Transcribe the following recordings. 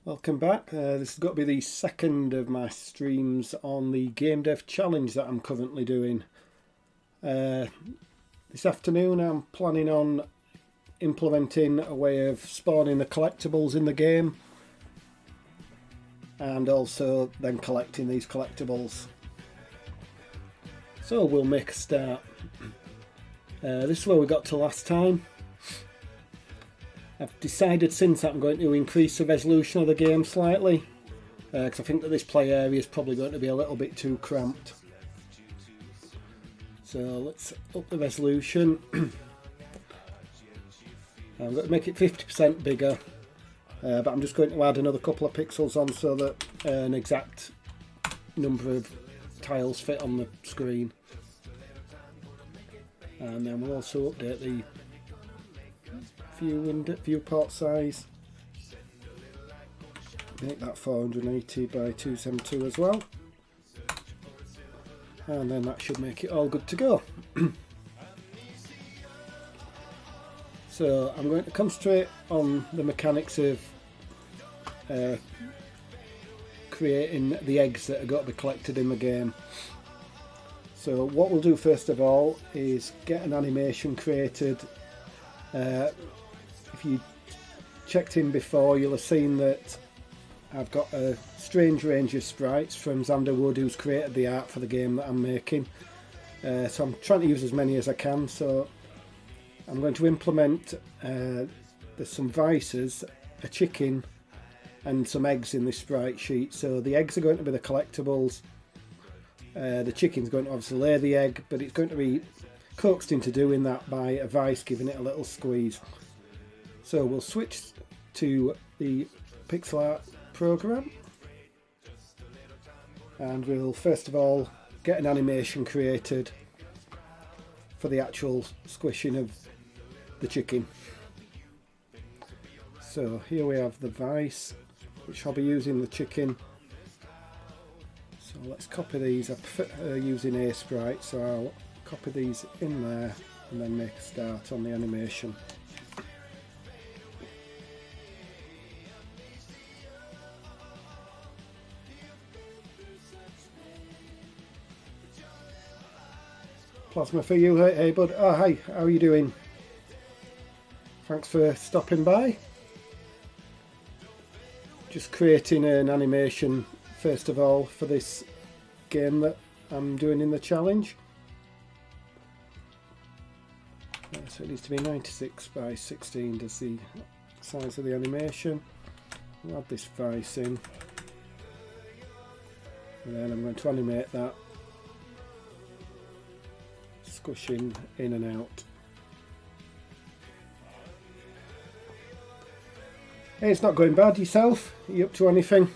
Welcome back. This has got to be the second of my streams on the Game Dev Challenge that I'm currently doing. This afternoon I'm planning on implementing a way of spawning the collectibles in the game and also then collecting these collectibles. So we'll make a start. This is where we got to last time. I've decided since that I'm going to increase the resolution of the game slightly because I think that this play area is probably going to be a little bit too cramped. So let's up the resolution. I'm going to make it 50% bigger, but I'm just going to add another couple of pixels on so that an exact number of tiles fit on the screen. And then we'll also update the viewport size, make that 480 by 272 as well, and then that should make it all good to go. So I'm going to concentrate on the mechanics of creating the eggs that are got to be collected in the game. So what we'll do first of all is get an animation created. If you checked in before, you'll have seen that I've got a strange range of sprites from Xanderwood, who's created the art for the game that I'm making. So I'm trying to use as many as I can. So I'm going to implement there's some vices, a chicken and some eggs in this sprite sheet. So the eggs are going to be the collectibles. The chicken's going to obviously lay the egg, but it's going to be coaxed into doing that by a vice giving it a little squeeze. So we'll switch to the pixel art program and we'll first of all get an animation created for the actual squishing of the chicken. So here we have the vice, which I'll be using the chicken. So let's copy these. I prefer using a sprite, so I'll copy these in there and then make a start on the animation. Plasma for you, hey bud. Oh hi, how are you doing? Thanks for stopping by. Just creating an animation first of all for this game that I'm doing in the challenge. So it needs to be 96 by 16 does the size of the animation. I'll add this vice in and then I'm going to animate that squishing in and out. Hey, it's not going bad yourself? Are you up to anything?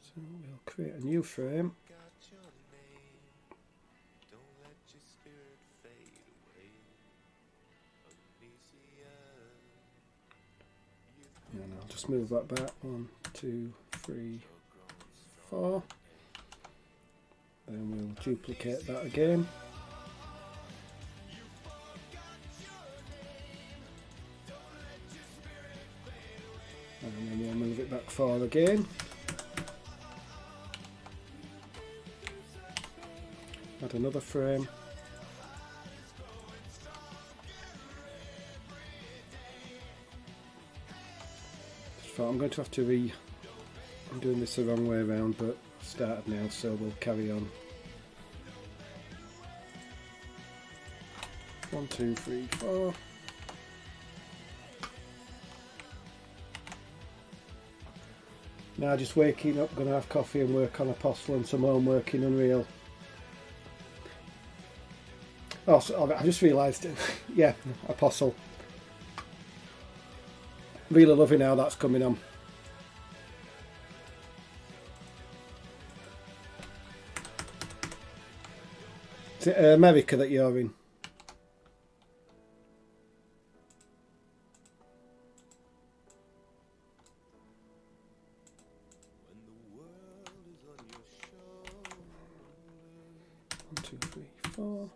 So we'll create a new frame. And I'll just move that back. 1, 2, 3, 4. Then we'll duplicate that again. And then we'll move it back 4 again. Add another frame. So I'm going to have to I'm doing this the wrong way around, but started now, so we'll carry on. 1, 2, 3, 4. Now just waking up, gonna have coffee and work on Apostle and some homework in Unreal. Oh, so I just realised, yeah, Apostle. Really loving how that's coming on. Is it America that you're in? 4.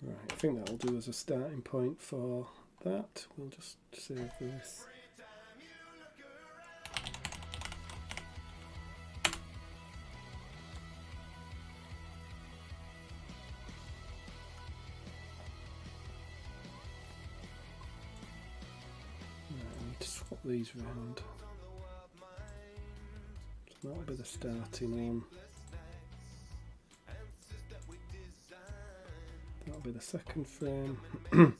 Right, I think that'll do as a starting point for that. We'll just save this. Swap these round. So that'll be the starting one. That'll be the second frame. That'll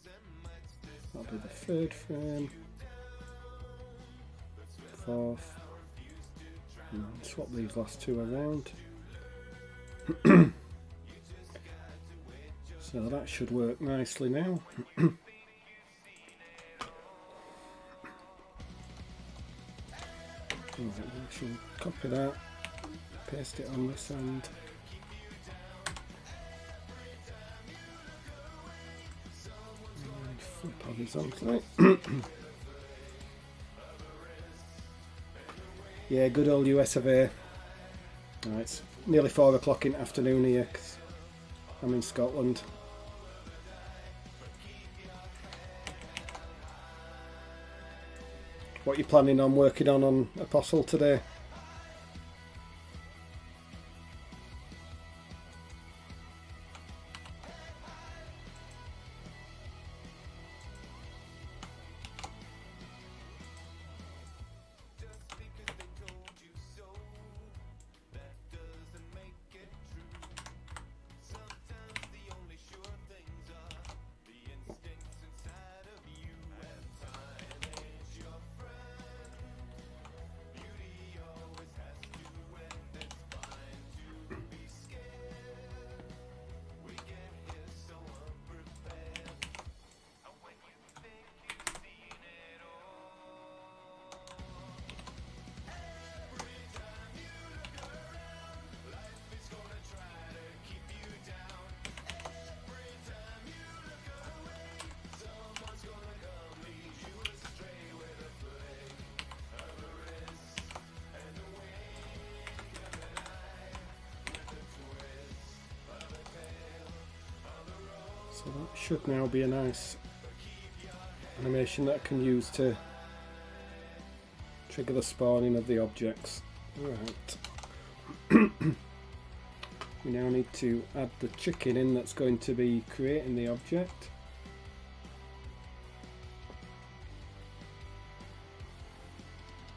be the third frame. Fourth. And then swap these last two around. So that should work nicely now. I shall copy that, paste it on this end. And flip horizontally. Yeah, good old US of A. It's nearly 4 o'clock in the afternoon here because I'm in Scotland. What are you planning on working on Apostle today? So that should now be a nice animation that I can use to trigger the spawning of the objects. Right. We now need to add the chicken in that's going to be creating the object.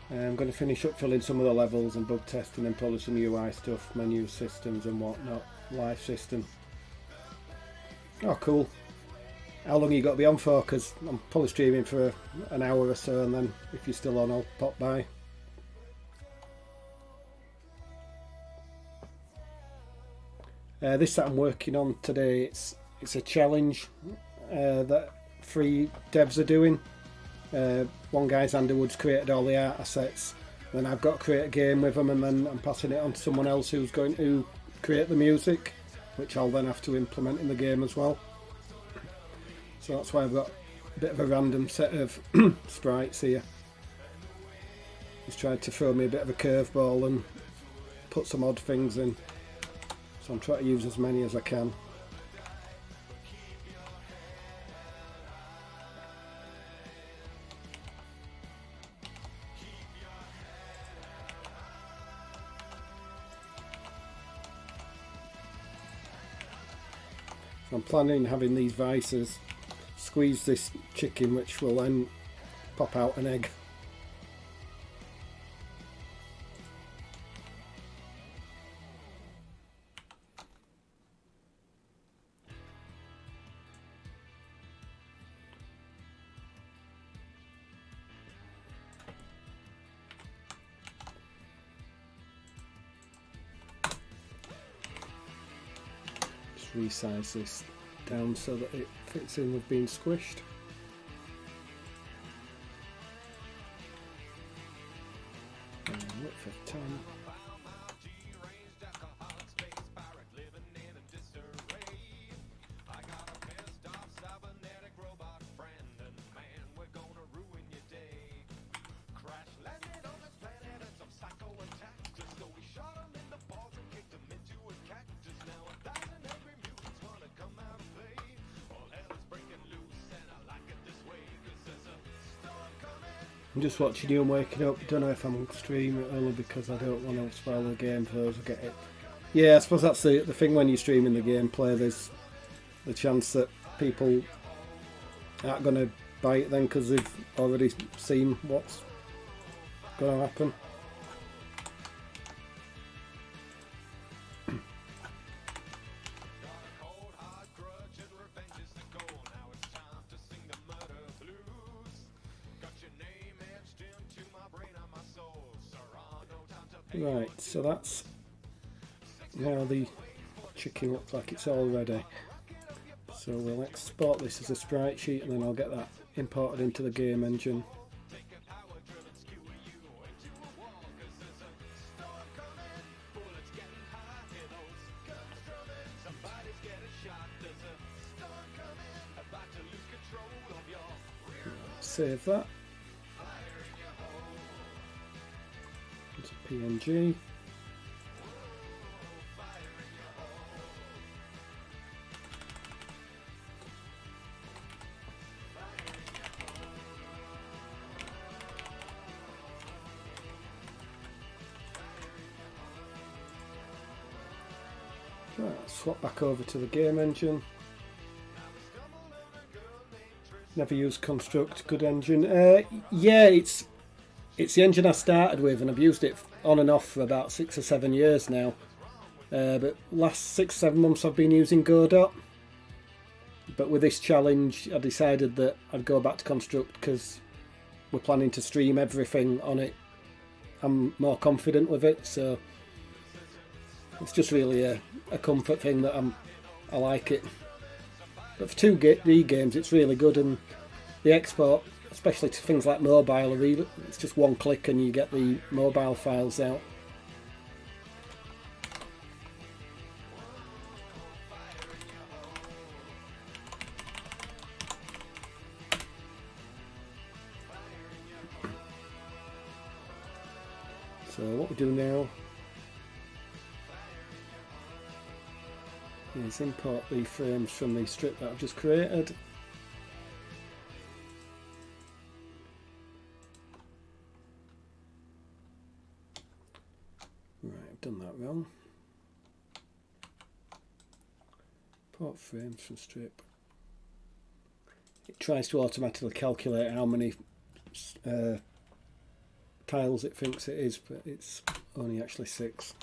I'm going to finish up filling some of the levels and bug testing and probably some UI stuff, menu systems and whatnot, live system. Oh cool. How long you got to be on for? Because I'm probably streaming for an hour or so, and then if you're still on I'll pop by. This that I'm working on today, it's a challenge that 3 devs are doing. One guy, Xanderwood's created all the art assets, then I've got to create a game with them, and then I'm passing it on to someone else who's going to create the music, which I'll then have to implement in the game as well. So that's why I've got a bit of a random set of sprites here. He's tried to throw me a bit of a curveball and put some odd things in, so I'm trying to use as many as I can. I'm planning having these vices squeeze this chicken, which will then pop out an egg. Just resize this down so that it fits in with being squished. And width of 10. I'm just watching you and waking up. Don't know if I'm streaming only because I don't want to spoil the game for those who get it. Yeah, I suppose that's the thing when you're streaming the gameplay. There's the chance that people aren't going to buy it then because they've already seen what's going to happen. Right, so that's now the chicken looks like it's all ready. So we'll export this as a sprite sheet and then I'll get that imported into the game engine. Save that. It's a PNG. Right, swap back over to the game engine. Never used Construct, good engine. Yeah, it's the engine I started with, and I've used it on and off for about 6 or 7 years now. But last 6-7 months I've been using Godot. But with this challenge, I decided that I'd go back to Construct because we're planning to stream everything on it. I'm more confident with it, so it's just really a comfort thing that I like it. But for 2D games, it's really good, and the export, especially to things like mobile, it's just one click and you get the mobile files out. So what we do now is import the frames from the strip that I've just created. Right, I've done that wrong. Import frames from strip. It tries to automatically calculate how many tiles it thinks it is, but it's only actually 6.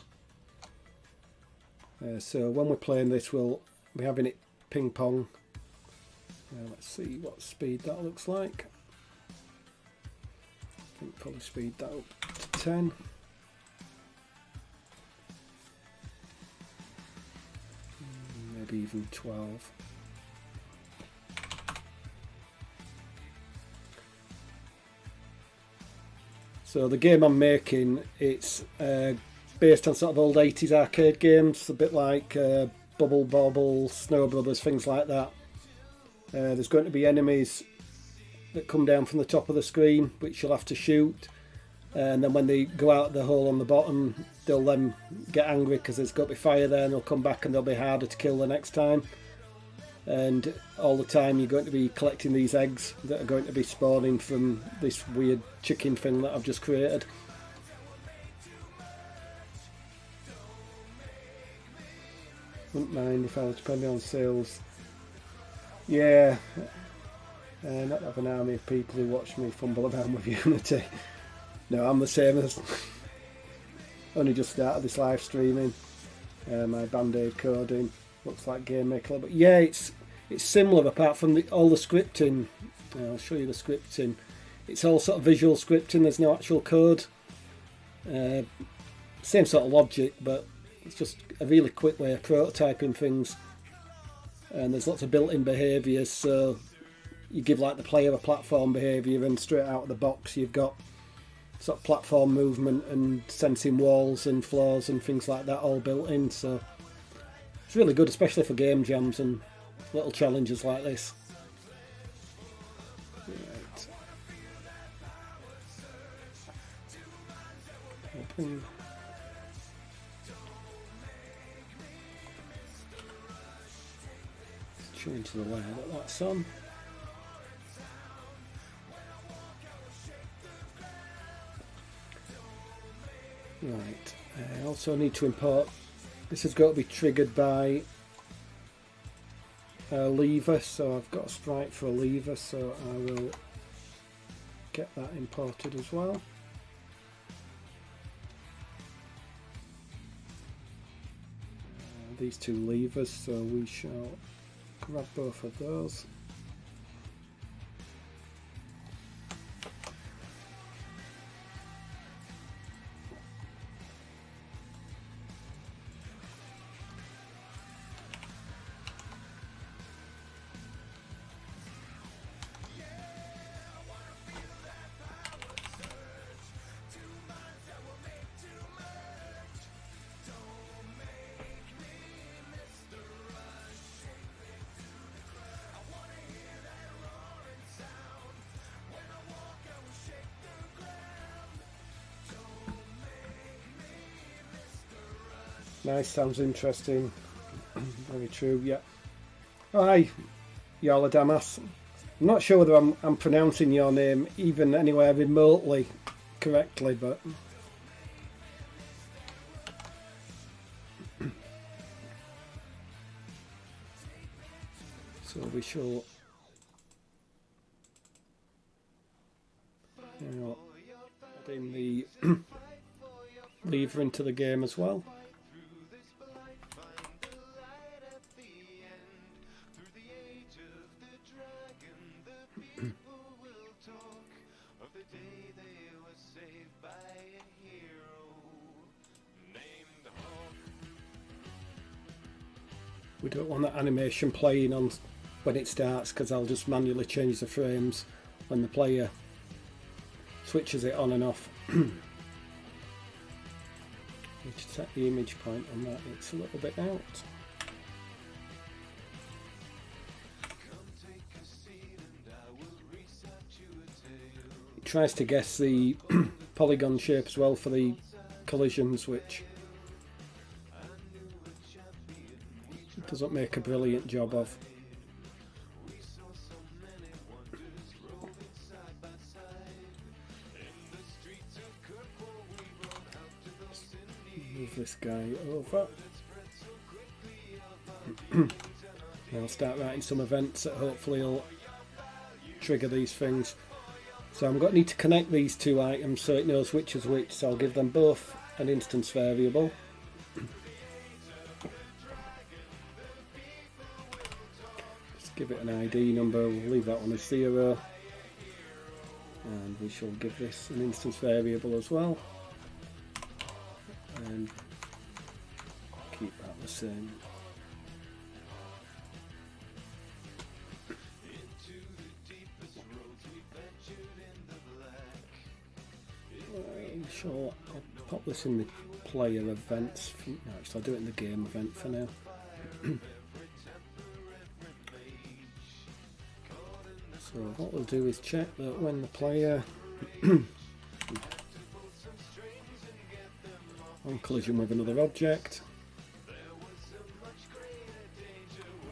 So when we're playing this, we'll be having it ping pong. Let's see what speed that looks like. I think probably speed that up to 10. Maybe even 12. So the game I'm making, it's based on sort of old 80s arcade games, a bit like Bubble Bobble, Snow Brothers, things like that. There's going to be enemies that come down from the top of the screen, which you'll have to shoot. And then when they go out the hole on the bottom, they'll then get angry because there's got to be fire there, and they'll come back and they'll be harder to kill the next time. And all the time you're going to be collecting these eggs that are going to be spawning from this weird chicken thing that I've just created. Wouldn't mind if I was depending on sales. Yeah, not have an army of people who watch me fumble around with Unity. No, I'm the same as only just started this live streaming. My Band-Aid coding looks like Game Maker, but yeah, it's similar apart from all the scripting. I'll show you the scripting. It's all sort of visual scripting. There's no actual code. Same sort of logic, but it's just a really quick way of prototyping things. And there's lots of built-in behaviours, so you give like the player a platform behaviour, and straight out of the box you've got sort of platform movement and sensing walls and floors and things like that all built in. So it's really good, especially for game jams and little challenges like this. Right. Open. Change the layer that that's on. Right, I also need to import, this has got to be triggered by a lever, so I've got a sprite for a lever, so I will get that imported as well. These two levers, so we shall grab both of those. Nice, sounds interesting. Very true, yeah. Oh, hi, Yola Damas. I'm not sure whether I'm pronouncing your name even anywhere remotely correctly, but so we shall add in the lever into the game as well. We don't want that animation playing on when it starts, because I'll just manually change the frames when the player switches it on and off. Need to set the image point on that, it's a little bit out. It tries to guess the polygon shape as well for the collisions, which doesn't make a brilliant job of. Move this guy over. I'll start writing some events that hopefully will trigger these things. So I'm going to need to connect these two items so it knows which is which, so I'll give them both an instance variable. Give it an ID number, we'll leave that one as 0, and we shall give this an instance variable as well, and keep that the same. Sure, I'll pop this in the player events. No, actually I'll do it in the game event for now. So what we'll do is check that when the player on collision with another object,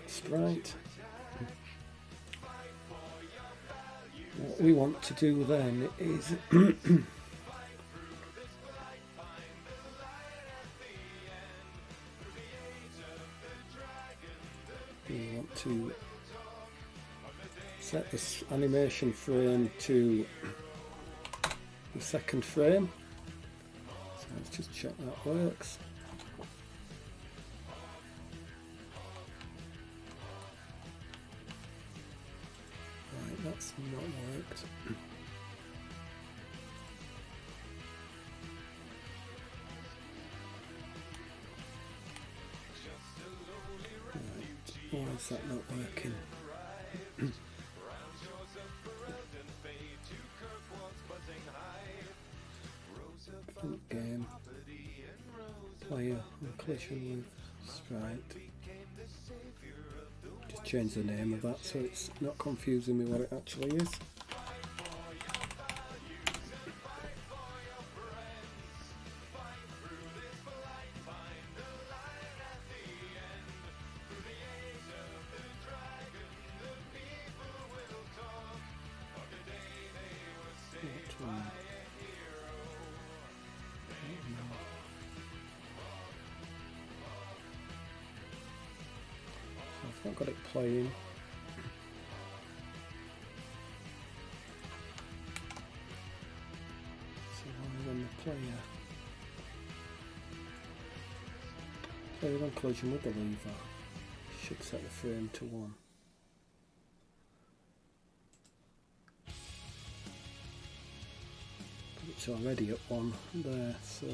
sprite, what we want to do then is we want to set this animation frame to the second frame. So let's just check that works. Right, that's not worked. Right, why is that not working? Game player and collision with sprite. Just change the name of that so it's not confusing me what it actually is. It's not got it playing. So when the player on collision with the lever, should set the frame to 1. But it's already at 1 there, so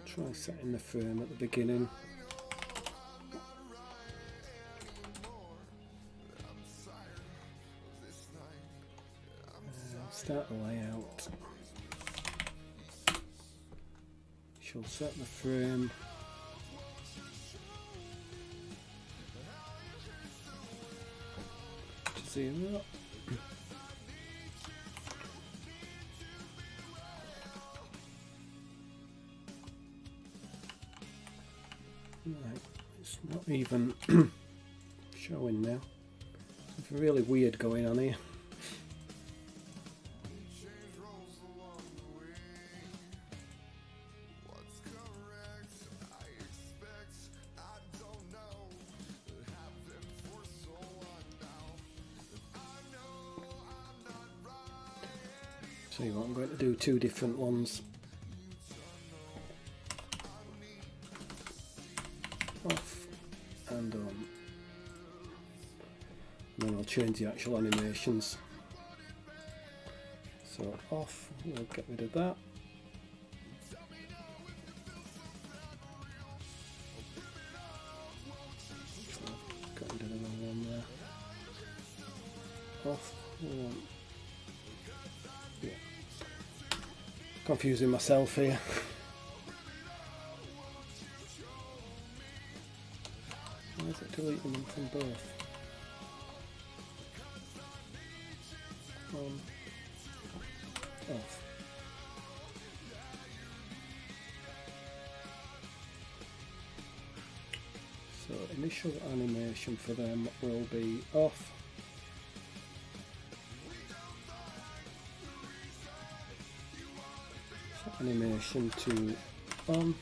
try setting the frame at the beginning. Start the layout. She'll set the frame. To 0. Right, it's not even showing now. Something really weird going on here. So you want, I'm going to do 2 different ones. Off and on. And then I'll change the actual animations. So off, we'll get rid of that. So I've got rid of the wrong one there. Off, on. Yeah. Confusing myself here. Why is it deleting them from both? On, off. So initial animation for them will be off. Set animation to on.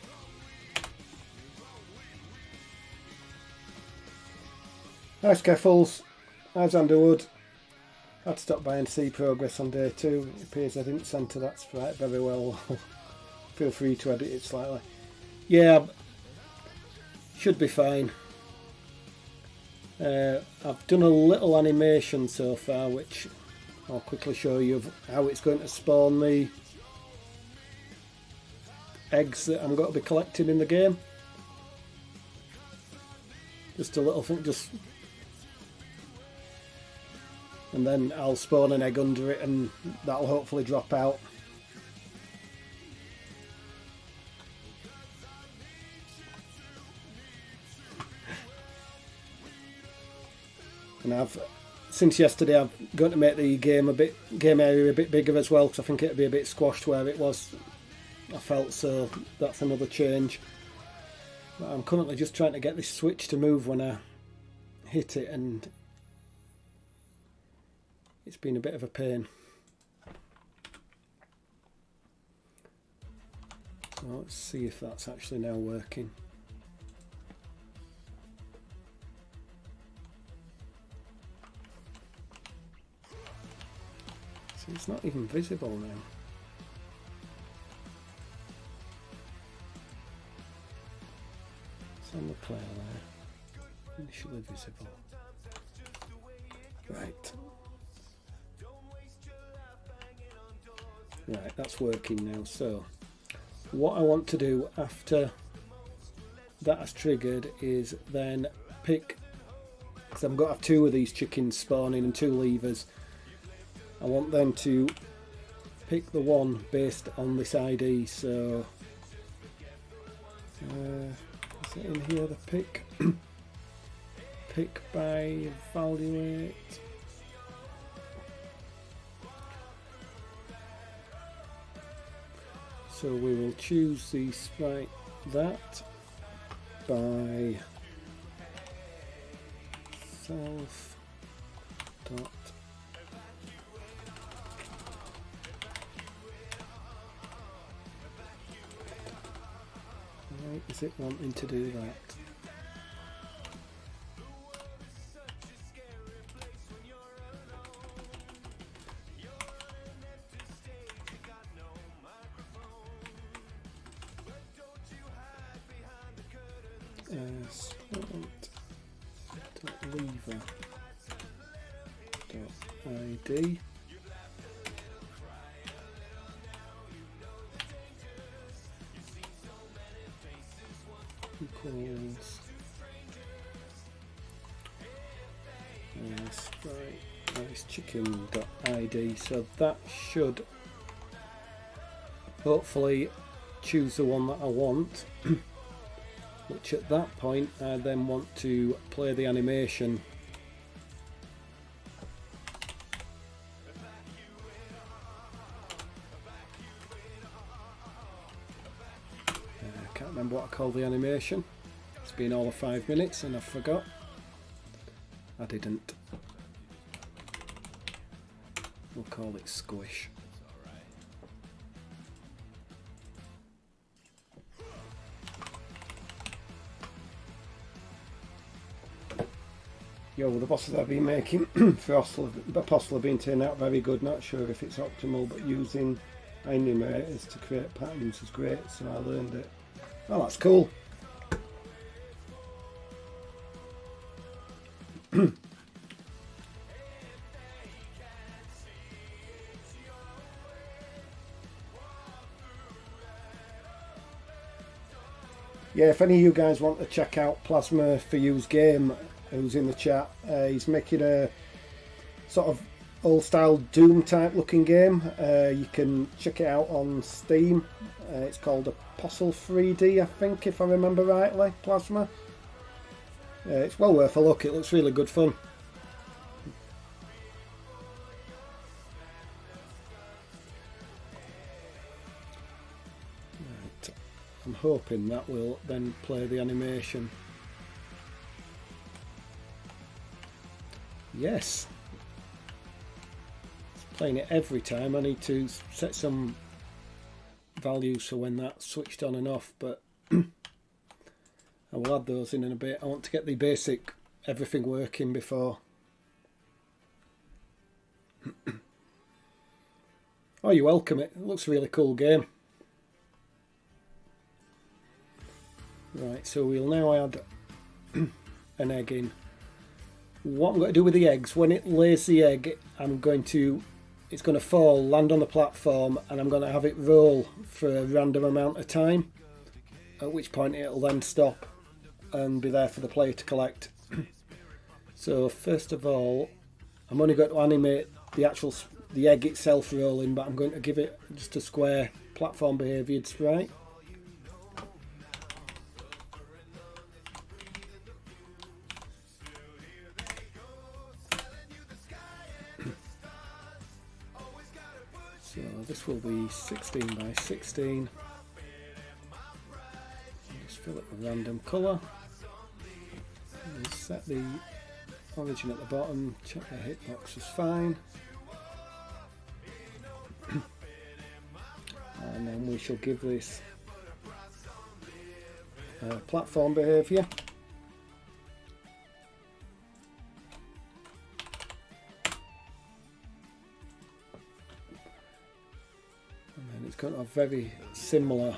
Hi Scaffles, hi Xanderwood. I had to stop by and see progress on day 2. It appears I didn't centre that sprite very well. Feel free to edit it slightly. Yeah, should be fine. I've done a little animation so far, which I'll quickly show you of how it's going to spawn the eggs that I'm going to be collecting in the game. Just a little thing, and then I'll spawn an egg under it and that'll hopefully drop out. And since yesterday I'm going to make the game area a bit bigger as well, because I think it'll be a bit squashed where it was, I felt, so that's another change. But I'm currently just trying to get this switch to move when I hit it, and it's been a bit of a pain. So let's see if that's actually now working. See, it's not even visible now. It's on the player there. Initially visible. Right. Right, that's working now. So what I want to do after that has triggered is then pick, because I've got to have 2 of these chickens spawning and 2 levers. I want them to pick the one based on this ID. So is it in here, the pick? Pick by evaluate. So we will choose the sprite that. by self dot why is it wanting to do that? Lever .id equals chicken.id. So that should hopefully choose the one that I want. Which at that point I then want to play the animation. I can't remember what I call the animation. It's been all of 5 minutes and I forgot. I didn't. We'll call it squish. Yo, the bosses I've been making for Apostle have been turning out very good. Not sure if it's optimal, but using animators to create patterns is great, so I learned it. Oh, that's cool. Yeah, if any of you guys want to check out Plasma for You's game, who's in the chat, he's making a sort of old style Doom type looking game. You can check it out on Steam. It's called Apostle 3D, I think, if I remember rightly. Plasma. It's well worth a look. It looks really good fun. Right. I'm hoping that will then play the animation. Yes, it's playing it every time. I need to set some values for when that's switched on and off, but I will add those in a bit. I want to get the basic everything working before. Oh, you're welcome. It looks a really cool game. Right, so we'll now add an egg in. What I'm going to do with the eggs, when it lays the egg, it's going to fall, land on the platform, and I'm going to have it roll for a random amount of time, at which point it'll then stop and be there for the player to collect. So first of all, I'm only going to animate the egg itself rolling, but I'm going to give it just a square platform behaviored sprite. So this will be 16 by 16. Just fill it with random colour. And set the origin at the bottom. Check the hitbox is fine. And then we shall give this platform behaviour. It's got a very similar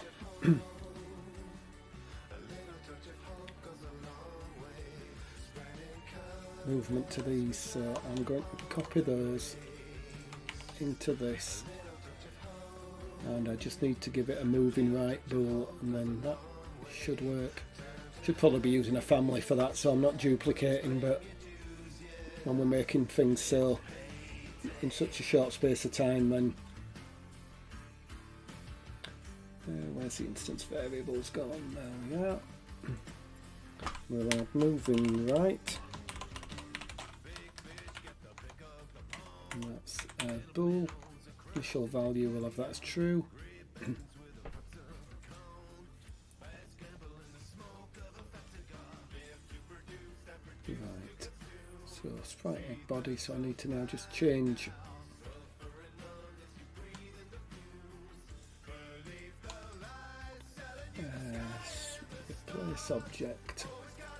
movement to these, so I'm going to copy those into this, and I just need to give it a moving right bool, and then that should work. Should probably be using a family for that, so I'm not duplicating, but when we're making things so in such a short space of time, then where's the instance variables gone? There we are. We'll add moving right. And that's bool. Initial value, we'll have that as true. So sprite egg body, so I need to now just change replace object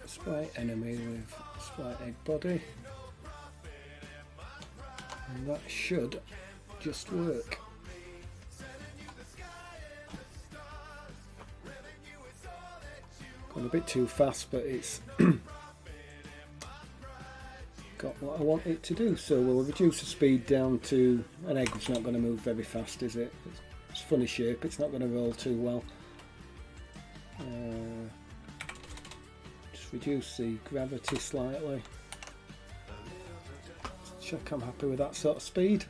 sprite enemy with sprite egg body, and that should just work. Gone a bit too fast, but it's got what I want it to do. So we'll reduce the speed down to an egg. It's not going to move very fast, is it? It's a funny shape, it's not going to roll too well. Just reduce the gravity slightly. Check I'm happy with that sort of speed.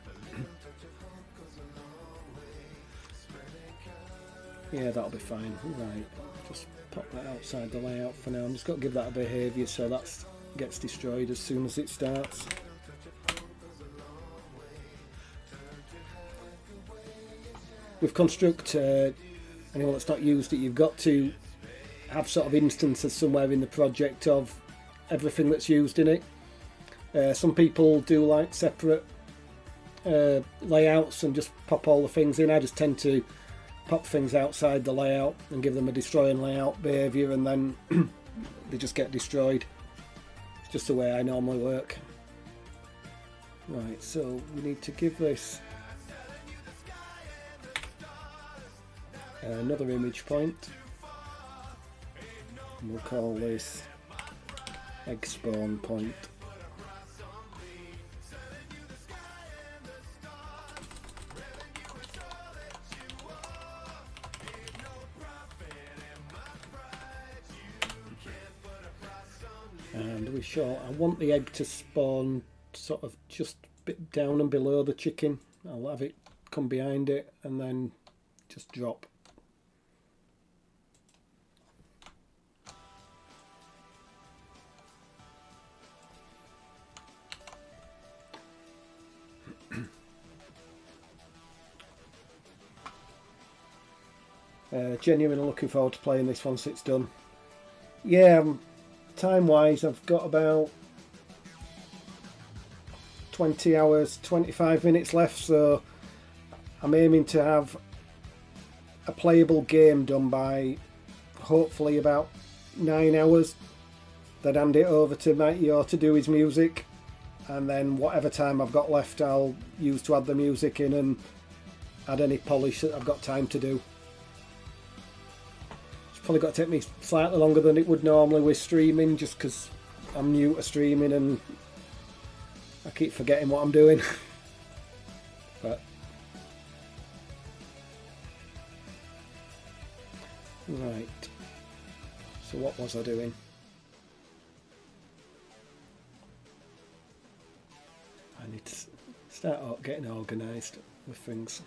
Yeah, that'll be fine. Right, just pop that outside the layout for now. I'm just got to give that a behaviour so that gets destroyed as soon as it starts. With construct, anyone that's not used it, you've got to have sort of instances somewhere in the project of everything that's used in it. Some people do like separate layouts and just pop all the things in. I just tend to pop things outside the layout and give them a destroy and layout behaviour, and then they just get destroyed. It's just the way I normally work. Right, so we need to give this another image point. And we'll call this egg spawn point. And we shall, I want the egg to spawn sort of just a bit down and below the chicken. I'll have it come behind it and then just drop. Genuinely looking forward to playing this once it's done. Yeah, time wise I've got about 20 hours 25 minutes left, so I'm aiming to have a playable game done by hopefully about 9 hours. Then hand it over to Mighty Jor to do his music, and then whatever time I've got left I'll use to add the music in and add any polish that I've got time to do. Probably got to take me slightly longer than it would normally with streaming, just because I'm new to streaming and I keep forgetting what I'm doing. But right, so what was I doing? I need to start getting organised with things.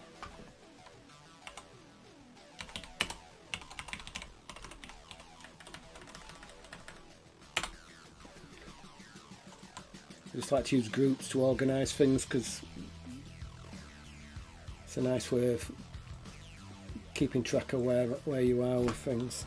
I just like to use groups to organise things because it's a nice way of keeping track of where you are with things.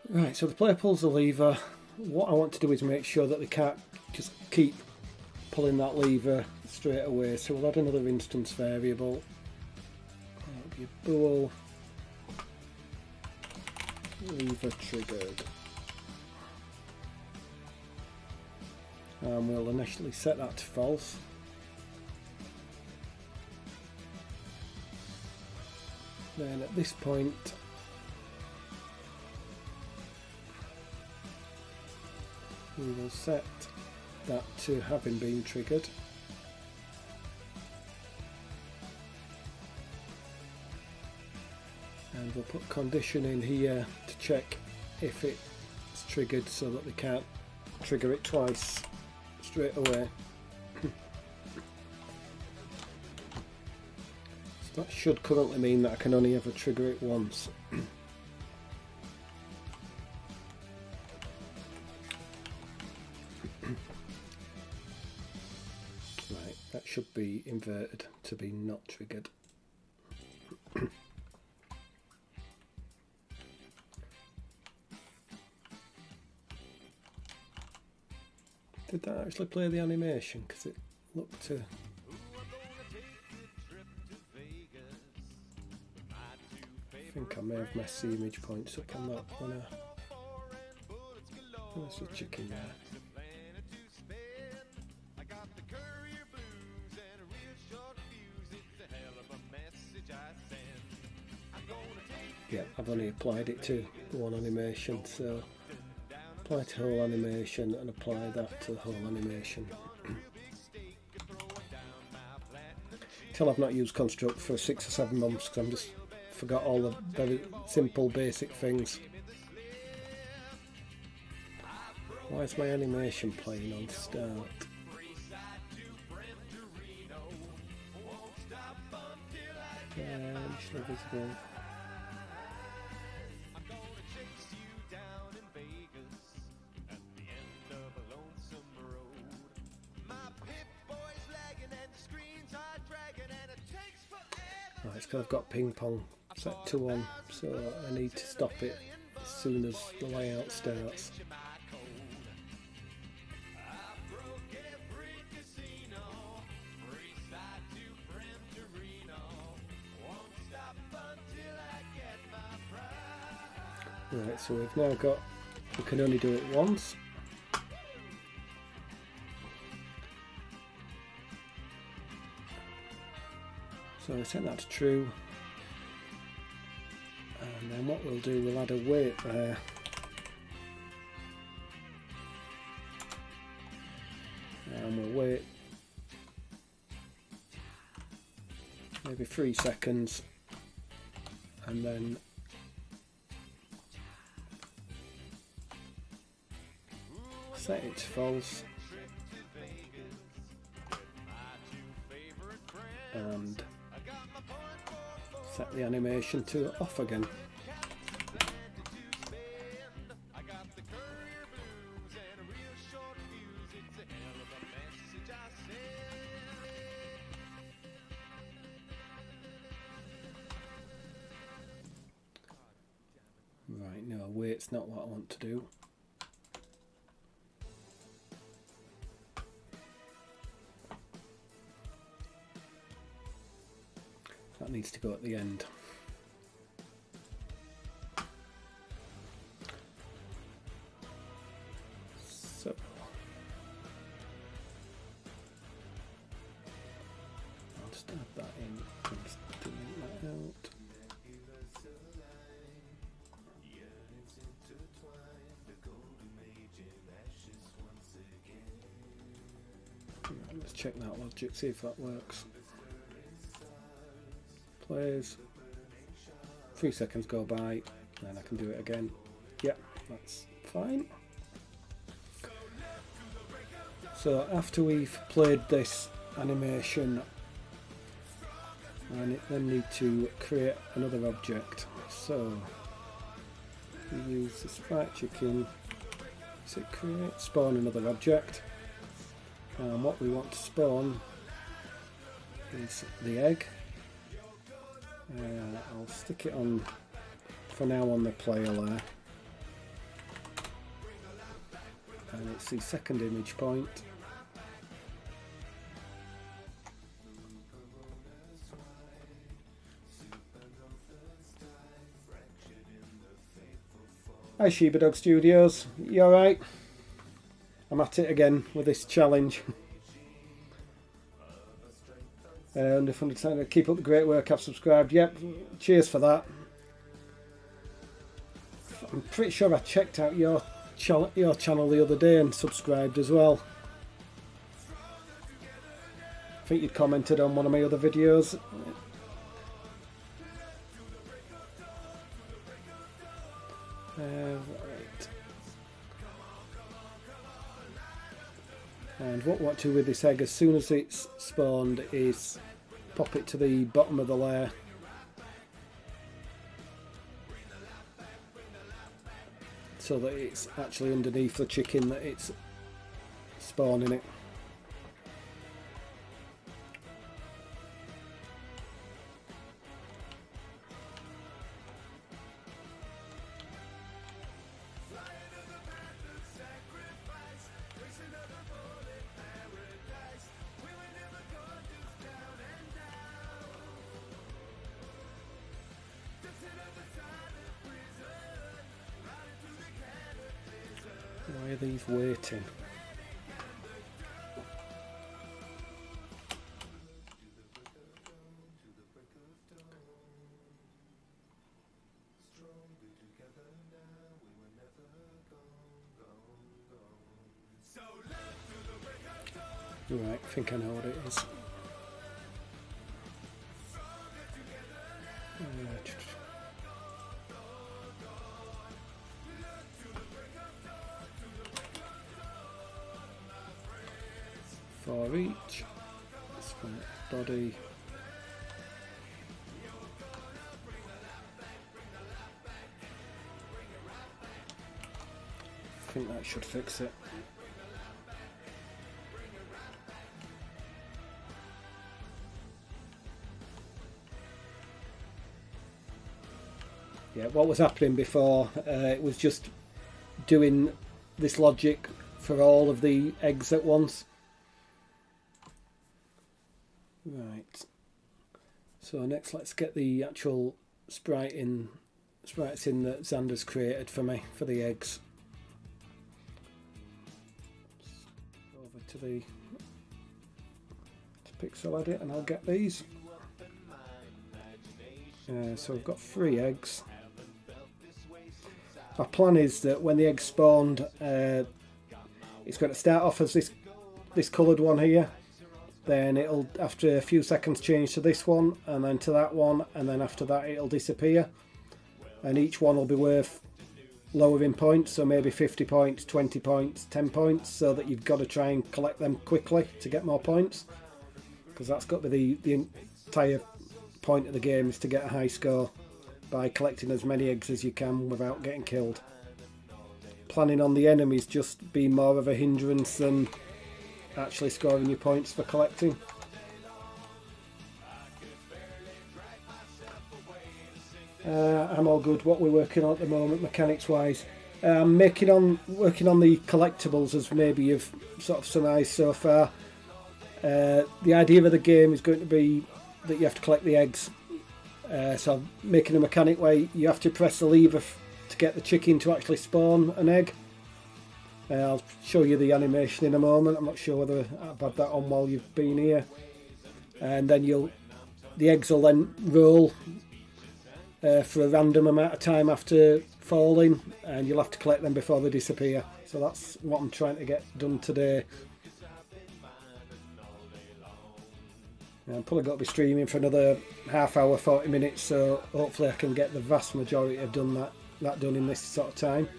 Right, so the player pulls the lever. What I want to do is make sure that they can't just keep pulling that lever straight away, so we'll add another instance variable. That'll be a bool lever triggered, and we'll initially set that to false. Then at this point we will set that to having been triggered, and we'll put condition in here to check if it's triggered so that we can't trigger it twice straight away. So that should currently mean that I can only ever trigger it once. should be inverted to be not triggered. Did that actually play the animation? Because it looked to... I think I may have messed the image points up on that one. There's a chicken there. Yeah, I've only applied it to one animation, so apply to whole animation and apply that to the whole animation. Till I've not used Construct for 6 or 7 months because I'm just forgot all the very simple basic things. Why is my animation playing on start? Usually visible. Right, it's because I've got ping pong set to 1, so I need to stop it as soon as the layout starts. Right, so we've now got, we can only do it once. So I set that to true, and then what we'll do, we'll add a weight there. And we'll wait maybe 3 seconds, and then set it to false, and set the animation to off again. Right, no, wait's not what I want to do. That needs to go at the end. So I'll just add that in and delete that out. Right, let's check that logic, see if that works. Plays, 3 seconds go by, and I can do it again. Yep, that's fine. So after we've played this animation, I then need to create another object. So we use the sprite chicken, so create, spawn another object, and what we want to spawn is the egg. I'll stick it on for now on the player layer, and it's the second image point. Hi Sheba Dog Studios, you alright? I'm at it again with this challenge. And if I'm trying to keep up the great work, I've subscribed. Yep, cheers for that. I'm pretty sure I checked out your channel the other day and subscribed as well. I think you'd commented on one of my other videos. Right. And what we want to do with this egg as soon as it's spawned is pop it to the bottom of the layer. So that it's actually underneath the chicken that it's spawning it. Why are these waiting? Right, I think I know what it is. 4 each. This one, body. I think that should fix it. Yeah, what was happening before, it was just doing this logic for all of the eggs at once. Right. So next let's get the actual sprites in that Xander's created for me for the eggs. Over to pixel edit and I'll get these. So we've got 3 eggs. My plan is that when the eggs spawned, it's going to start off as this coloured one here. Then it'll, after a few seconds, change to this one, and then to that one, and then after that it'll disappear. And each one will be worth lower in points, so maybe 50 points, 20 points, 10 points, so that you've got to try and collect them quickly to get more points. Because that's got to be the entire point of the game, is to get a high score by collecting as many eggs as you can without getting killed. Planning on the enemies just being more of a hindrance than actually scoring your points for collecting. I'm all good. What we're working on at the moment, mechanics wise, I'm working on the collectibles, as maybe you've sort of surmised so far. The idea of the game is going to be that you have to collect the eggs. So I'm making a mechanic where you have to press the lever to get the chicken to actually spawn an egg. I'll show you the animation in a moment. I'm not sure whether I've had that on while you've been here. And then the eggs will then roll for a random amount of time after falling, and you'll have to collect them before they disappear. So that's what I'm trying to get done today. I'm probably got to be streaming for another half hour, 40 minutes, so hopefully I can get the vast majority of that done in this sort of time.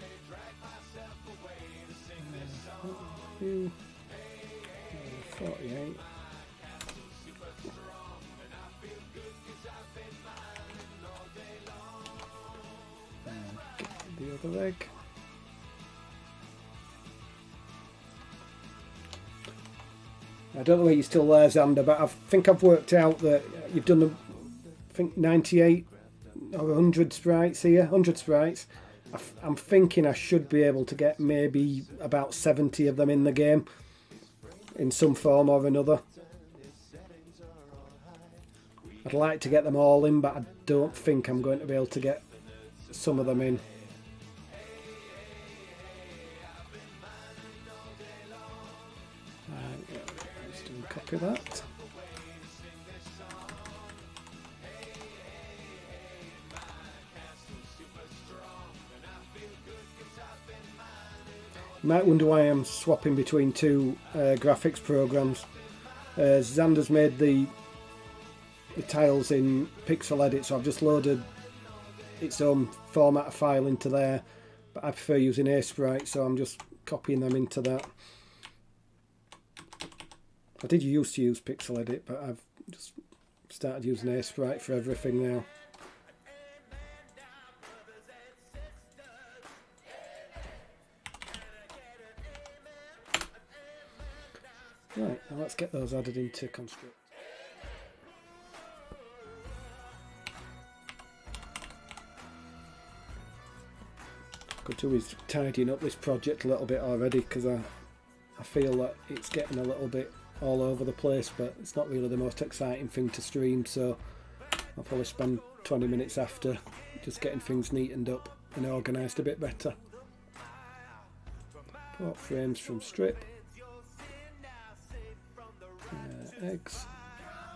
48. Get the other egg. I don't know where you're still there, Xander, but I think I've worked out that you've done, I think, 98 or 100 sprites here, 100 sprites. I'm thinking I should be able to get maybe about 70 of them in the game, in some form or another. I'd like to get them all in, but I don't think I'm going to be able to get some of them in. Copy that. You might wonder why I'm swapping between two graphics programs. Xander's made the tiles in pixel edit, so I've just loaded its own format of file into there, but I prefer using Sprite, so I'm just copying them into that. I did used to use pixel edit, but I've just started using Sprite for everything now. Right, now let's get those added into Construct. Could do with tidying up this project a little bit already, because I feel that it's getting a little bit all over the place, but it's not really the most exciting thing to stream, so I'll probably spend 20 minutes after just getting things neatened up and organised a bit better. Port frames from strip. Eggs.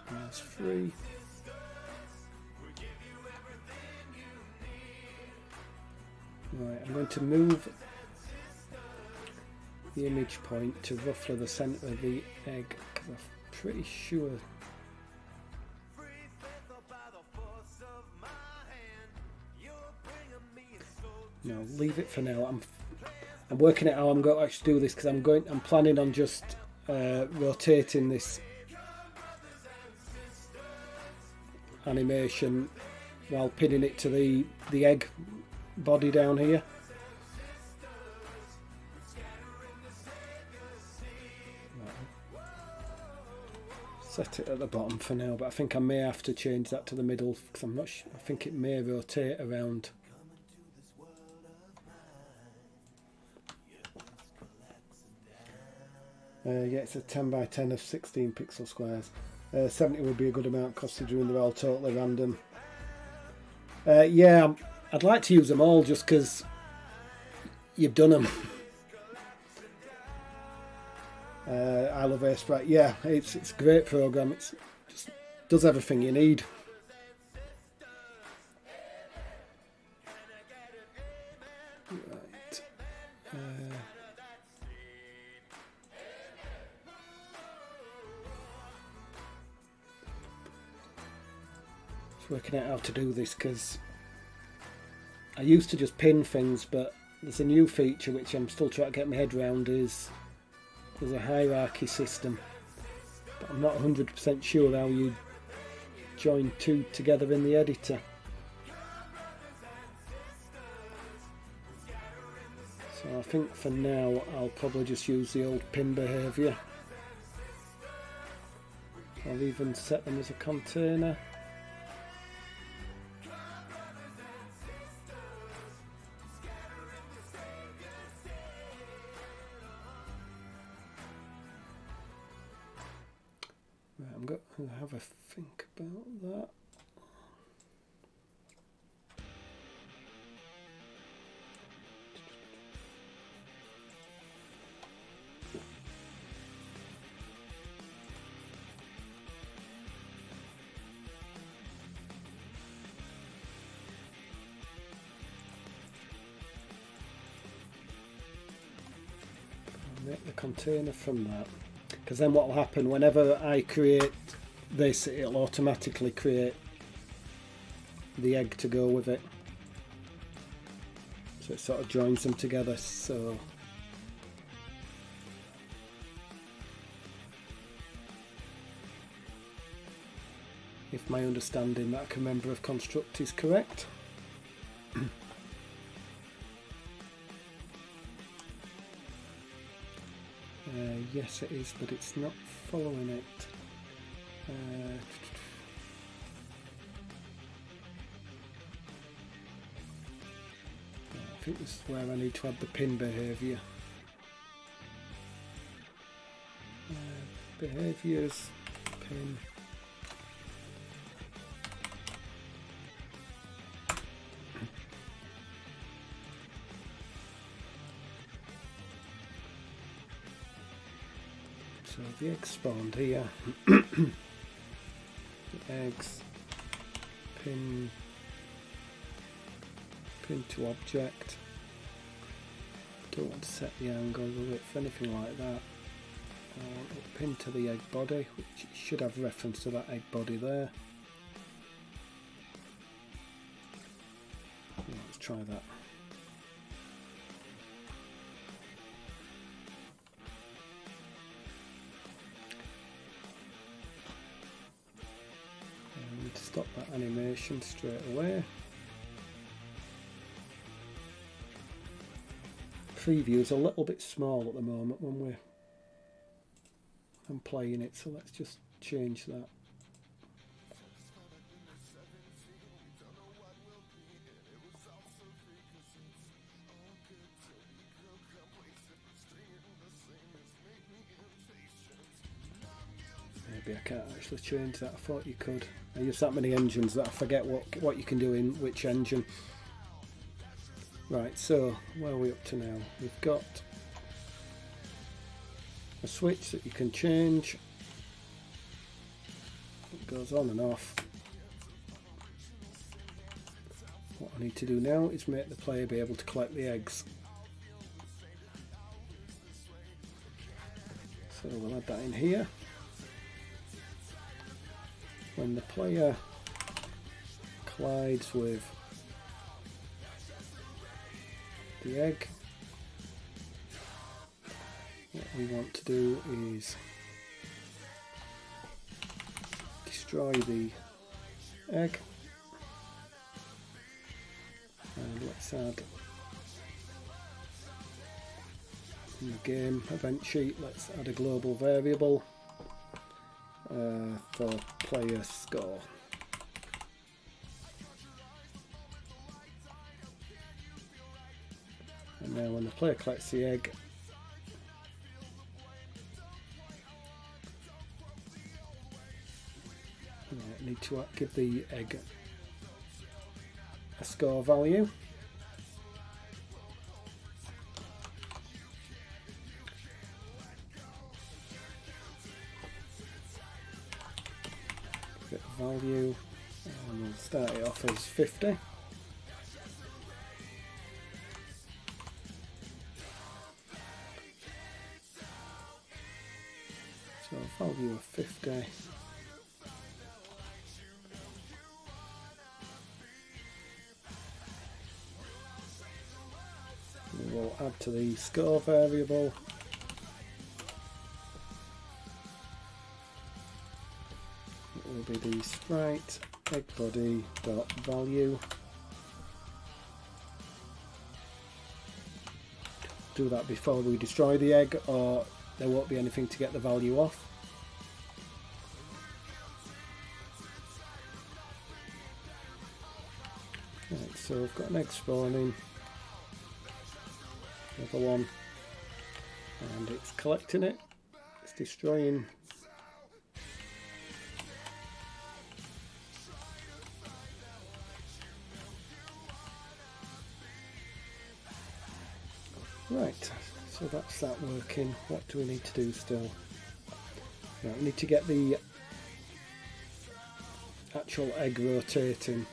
That's 3. Right, I'm going to move the image point to roughly the centre of the egg, because I'm pretty sure. No, leave it for now. I'm working out how I'm going to actually do this, because I'm planning on just rotating this animation while pinning it to the egg body down here. Set it at the bottom for now, but I think I may have to change that to the middle, because I'm not sure. I think it may rotate around. Yeah, it's a 10 by 10 of 16 pixel squares. 70 would be a good amount, considering they're all totally random. Yeah, I'd like to use them all just because you've done them. I love Airsprite. Yeah, it's a great program. It just does everything you need. Right. Just working out how to do this, because I used to just pin things, but there's a new feature which I'm still trying to get my head around. There's a hierarchy system, but I'm not 100% sure how you join two together in the editor. So I think for now I'll probably just use the old pin behaviour. I'll even set them as a container. Right, I'm going to have a think about that. Make the container from that, because then what will happen whenever I create this, it'll automatically create the egg to go with it, so it sort of joins them together. So if my understanding that I can remember of construct is correct. Yes it is, but it's not following it. I think this is where I need to add the pin behaviour. Behaviours, pin. So the egg spawned here. The eggs, pin to object. Don't want to set the angle of it for anything like that. I want it pinned to the egg body, which should have reference to that egg body there. Let's try that. Stop that animation straight away. Preview is a little bit small at the moment when I'm playing it, so let's just change that. Maybe I can't actually change that. I thought you could. I use that many engines that I forget what you can do in which engine. Right, so where are we up to now? We've got a switch that you can change. It goes on and off. What I need to do now is make the player be able to collect the eggs. So we'll add that in here. When the player collides with the egg, what we want to do is destroy the egg, and let's add in the game event sheet, let's add a global variable for player score. And now when the player collects the egg, I need to give the egg a score value. Get the value, and we'll start it off as 50. So value of 50. We'll add to the score variable. It will be the sprite egg body dot value. Do that before we destroy the egg, or there won't be anything to get the value off. Right, so we've got an egg spawning, another one, and it's collecting it, it's destroying. Right, so that's that working. What do we need to do still? Right, we need to get the actual egg rotating.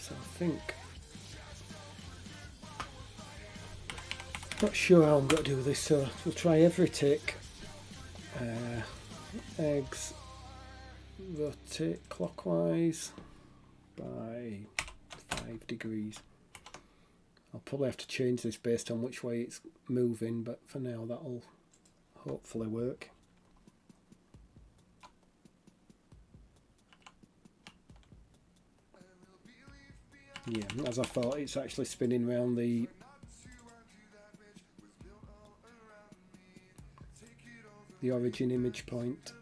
So I think, not sure how I'm going to do this, so we'll try every tick. Eggs rotate clockwise by 5 degrees. I'll probably have to change this based on which way it's moving, but for now that'll hopefully work. Yeah, as I thought, it's actually spinning around the origin image point.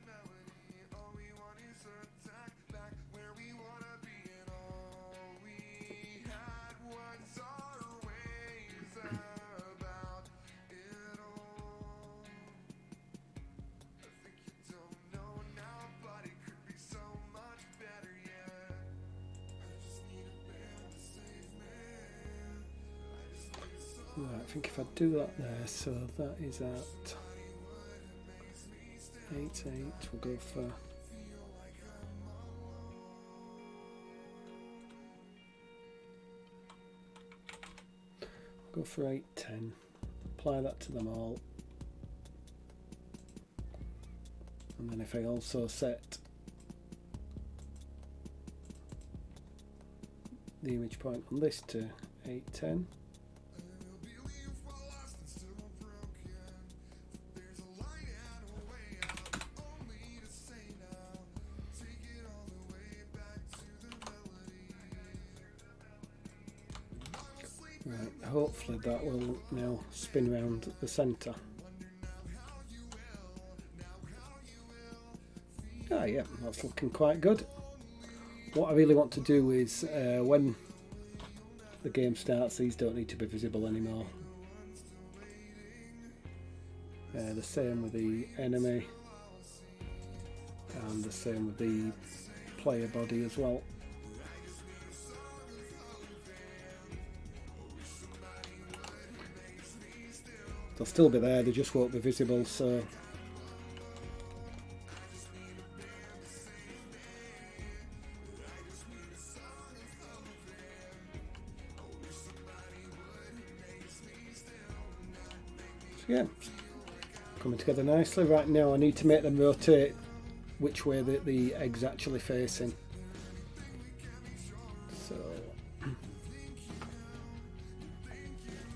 Right, I think if I do that there, so that is at 8.8, we'll go for Go for 810. Apply that to them all. And then if I also set the image point on this to 810. Right, hopefully that will now spin around the centre. Ah yeah, that's looking quite good. What I really want to do is when the game starts, these don't need to be visible anymore. The same with the enemy and the same with the player body as well. They'll still be there, they just won't be visible, so yeah, coming together nicely. Right now I need to make them rotate which way the egg's actually facing. So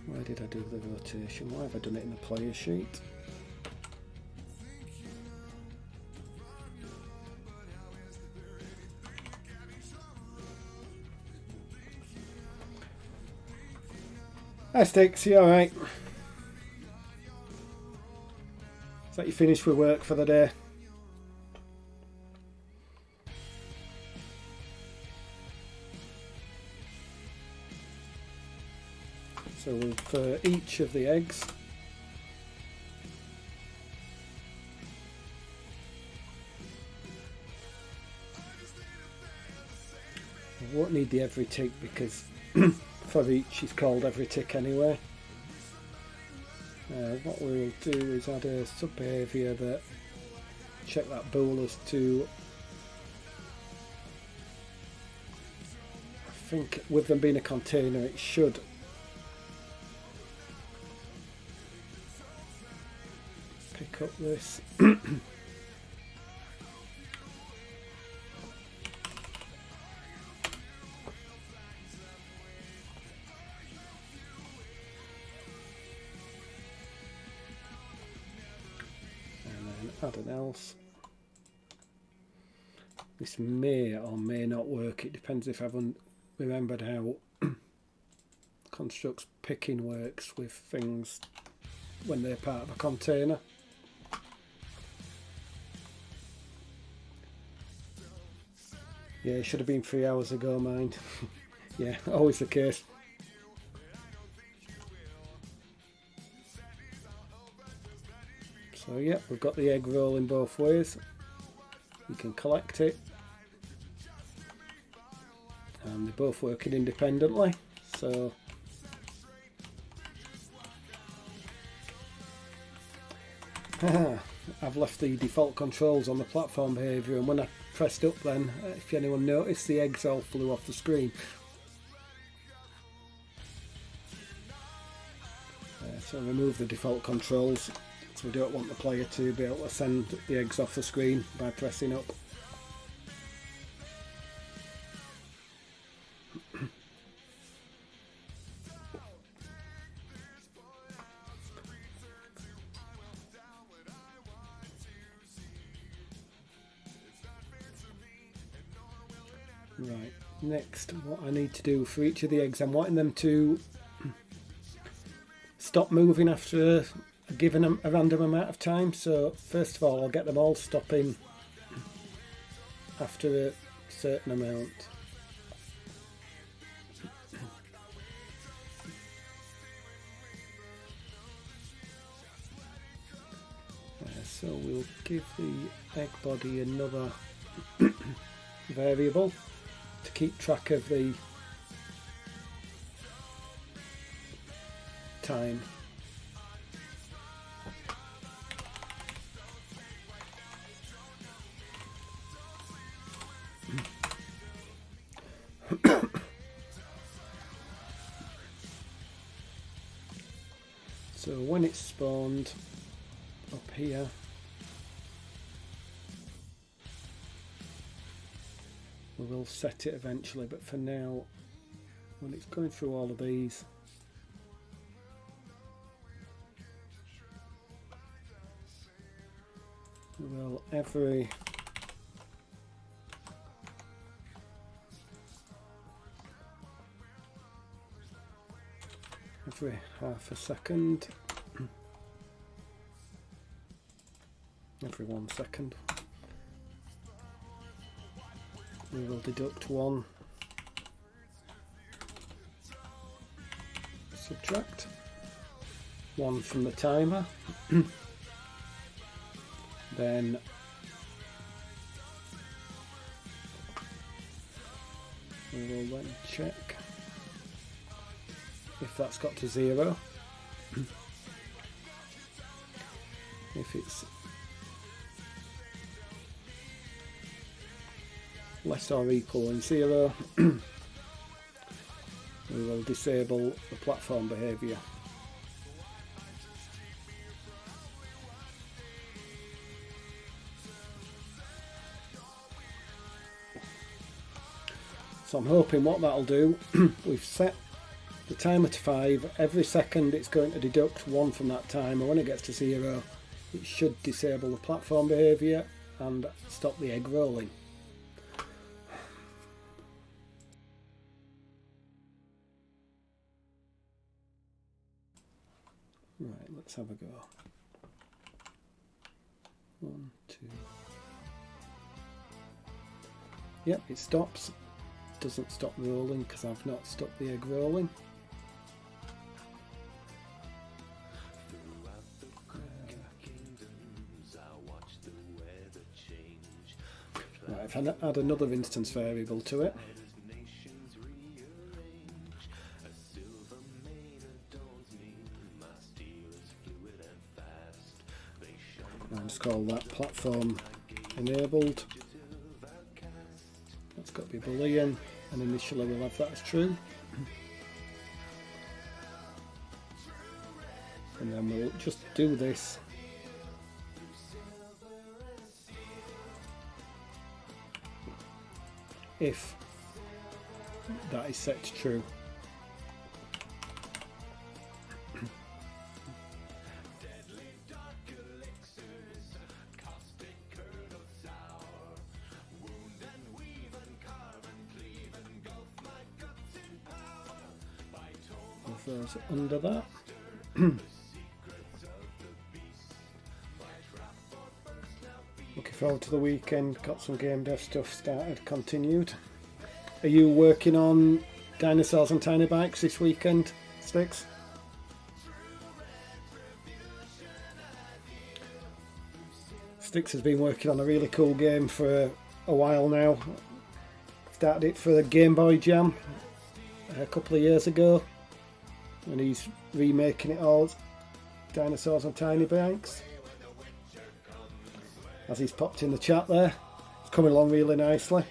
where did I do the rotation? Why have I done it in the player sheet? Hi Sticks, you alright? Is that you finished with work for the day? So for each of the eggs, I won't need the every tick because for each is called every tick anyway. What we'll do is add a sub behaviour that check that bool as to, I think with them being a container it should pick up this. Add an else. This may or may not work, it depends if I haven't remembered how Construct's picking works with things when they're part of a container. Yeah, it should have been 3 hours ago, mind. Yeah, always the case. So yeah, we've got the egg rolling both ways. You can collect it. And they're both working independently. So I've left the default controls on the platform behaviour, and when I pressed up then, if anyone noticed, the eggs all flew off the screen. So remove the default controls. So we don't want the player to be able to send the eggs off the screen by pressing up. Right, next what I need to do for each of the eggs, I'm wanting them to stop moving after given them a random amount of time. So first of all I'll get them all stopping after a certain amount. So we'll give the egg body another variable to keep track of the time. So when it's spawned up here, we will set it eventually, but for now, when it's going through all of these, we will every half a second, every 1 second, we will deduct 1, subtract 1 from the timer, then we will then check if that's got to 0. if it's less or equal than 0, we will disable the platform behaviour. So I'm hoping what that'll do, we've set the timer to 5, every second it's going to deduct 1 from that timer. When it gets to 0, it should disable the platform behaviour and stop the egg rolling. Right, let's have a go. 1, 2. Yep, it stops. Doesn't stop rolling because I've not stopped the egg rolling. Right, if I add another instance variable to it, I'll just call that platform enabled. That's got to be Boolean, and initially we'll have that as true. And then we'll just do this. If that is set to true. Those under that. Looking forward to the weekend, got some game dev stuff started, continued. Are you working on dinosaurs and tiny bikes this weekend, Sticks? Sticks has been working on a really cool game for a while now. Started it for the Game Boy Jam a couple of years ago, and he's remaking it all dinosaurs and tiny bikes. As he's popped in the chat there, it's coming along really nicely,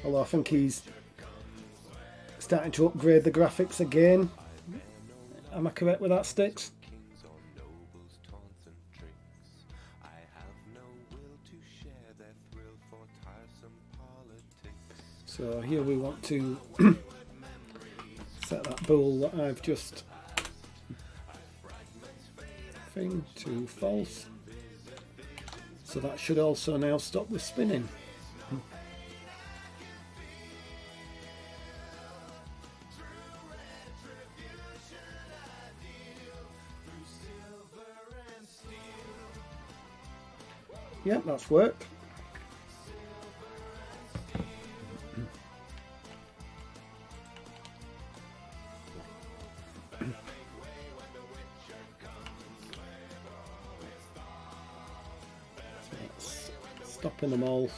although I think he's starting to upgrade the graphics again. Am I correct with that, Sticks? So here we want to set that bool that I've just thing to false. So that should also now stop the spinning. Yep, that's worked. Stopping them all,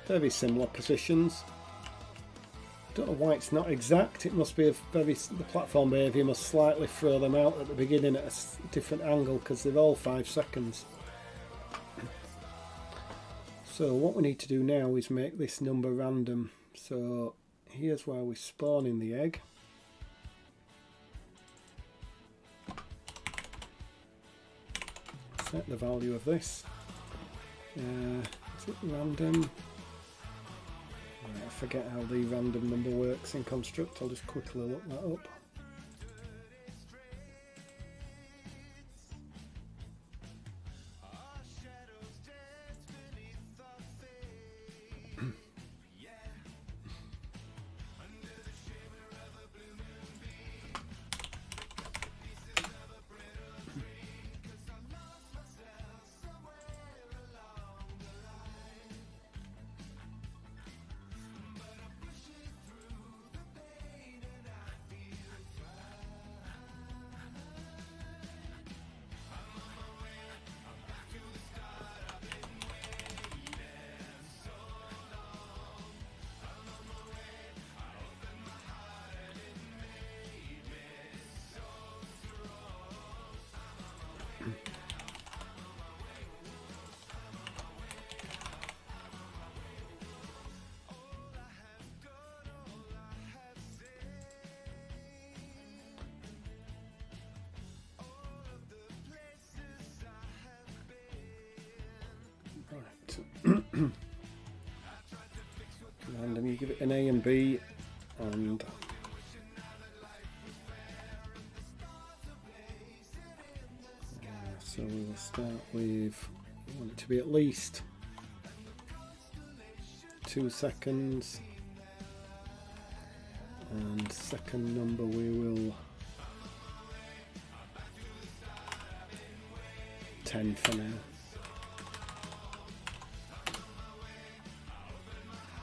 very similar positions. Don't know why it's not exact. It must be the platform behaviour must slightly throw them out at the beginning at a different angle because they're all 5 seconds. So what we need to do now is make this number random. So here's where we spawn in the egg. Set the value of this. Is it random? Right, I forget how the random number works in Construct. I'll just quickly look that up. and then you give it an A and B, and so we'll start with, I want it to be at least 2 seconds, and second number we will 10 for now.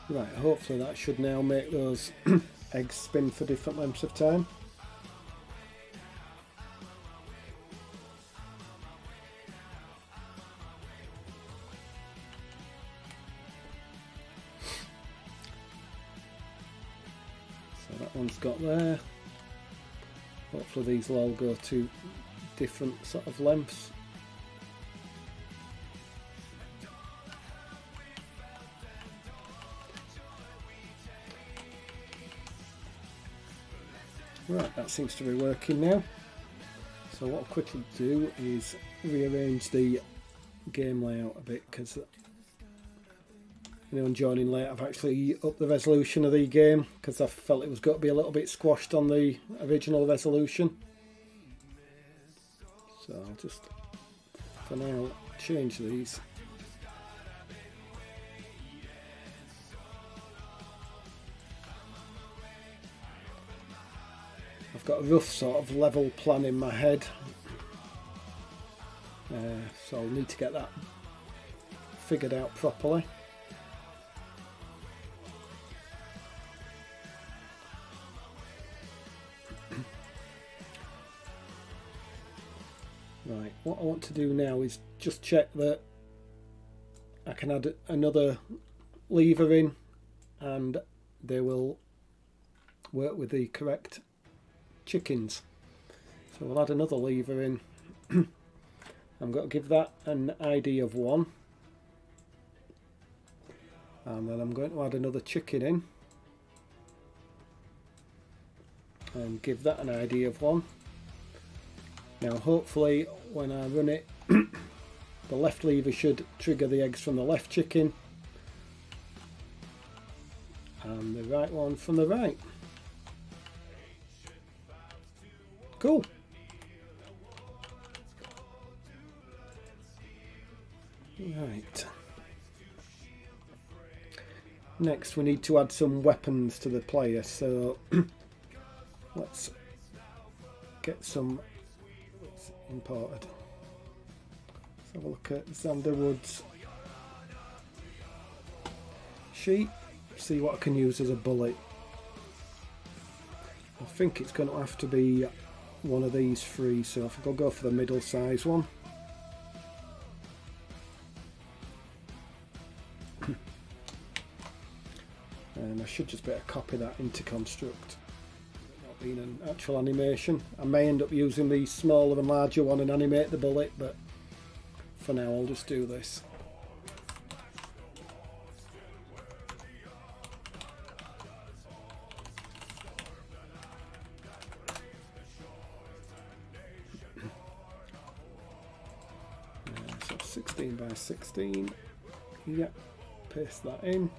Right, hopefully that should now make those eggs spin for different lengths of time. So that one's got there. Hopefully these will all go to different sort of lengths. Right, that seems to be working now. So what I'll quickly do is rearrange the game layout a bit, because anyone joining late, I've actually upped the resolution of the game because I felt it was got to be a little bit squashed on the original resolution. So I'll just, for now, change these. I've got a rough sort of level plan in my head, so I'll need to get that figured out properly. Right, what I want to do now is just check that I can add another lever in and they will work with the correct chickens. So we'll add another lever in. I'm going to give that an ID of 1, and then I'm going to add another chicken in and give that an ID of 1. Now hopefully when I run it the left lever should trigger the eggs from the left chicken and the right one from the right. Cool. Right. Next we need to add some weapons to the player, so let's get some imported. Let's have a look at Xanderwood's sheet, see what I can use as a bullet. I think it's going to have to be one of these three, so if I'll go for the middle size one. And I should just be able to copy that into construct, not being an actual animation. I may end up using the smaller and larger one and animate the bullet, but for now I'll just do this. So 16 by 16, yep, paste that in.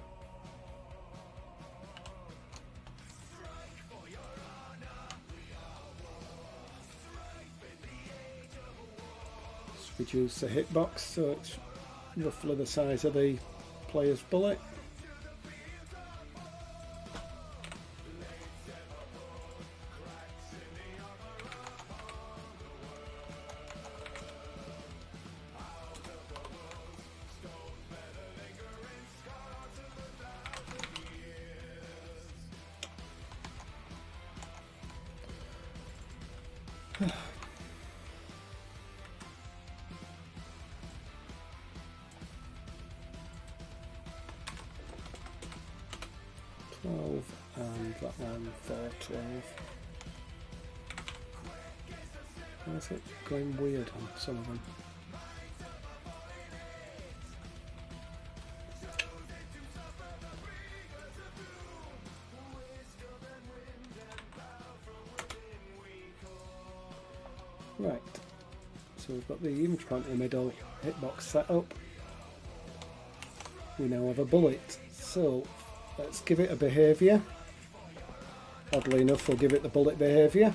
Reduce the hitbox so it's roughly the size of the player's bullet. And that one for 12. Why is it going weird on some of them? Right, so we've got the image point in the middle, hitbox set up. We now have a bullet. So let's give it a behaviour. Oddly enough, we'll give it the bullet behaviour.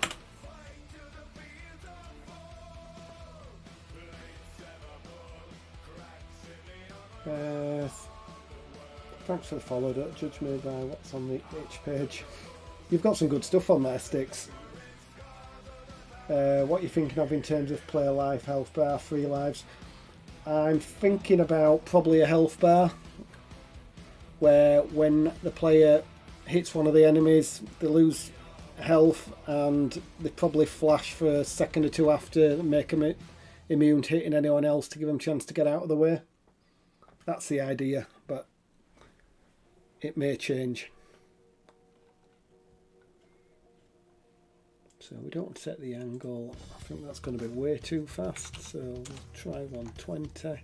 Thanks for the follow. Don't judge me by what's on each page. You've got some good stuff on there, Sticks. What are you thinking of in terms of player life, health bar, free lives? I'm thinking about probably a health bar, where when the player hits one of the enemies, they lose health and they probably flash for a second or two after, make them immune to hitting anyone else to give them a chance to get out of the way. That's the idea, but it may change. So we don't set the angle. I think that's going to be way too fast, so we'll try 120.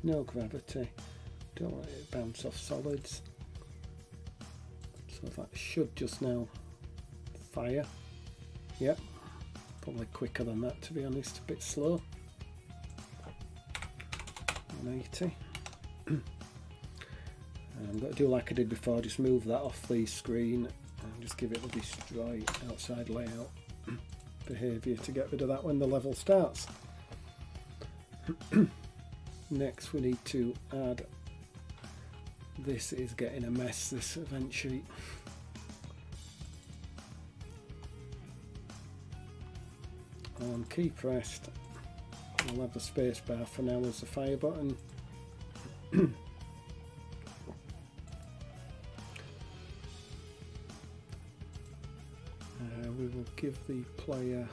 No gravity. Don't want it to bounce off solids. So that should just now fire. Yep, probably quicker than that, to be honest. A bit slow. 180. I'm going to do like I did before, just move that off the screen and just give it the destroy outside layout behaviour to get rid of that when the level starts. Next we need to add, this is getting a mess, this event sheet. On key pressed, I'll have the space bar for now as the fire button. We will give the player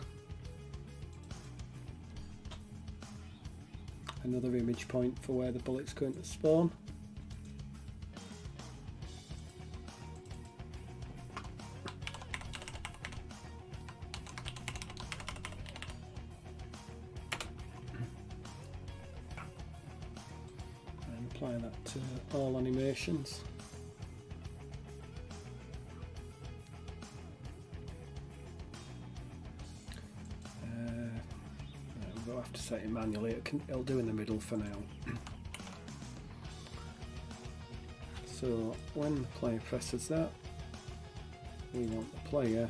another image point for where the bullet's going to spawn. And apply that to all animations. We'll have to set it manually. It'll do in the middle for now. So when the player presses that, we want the player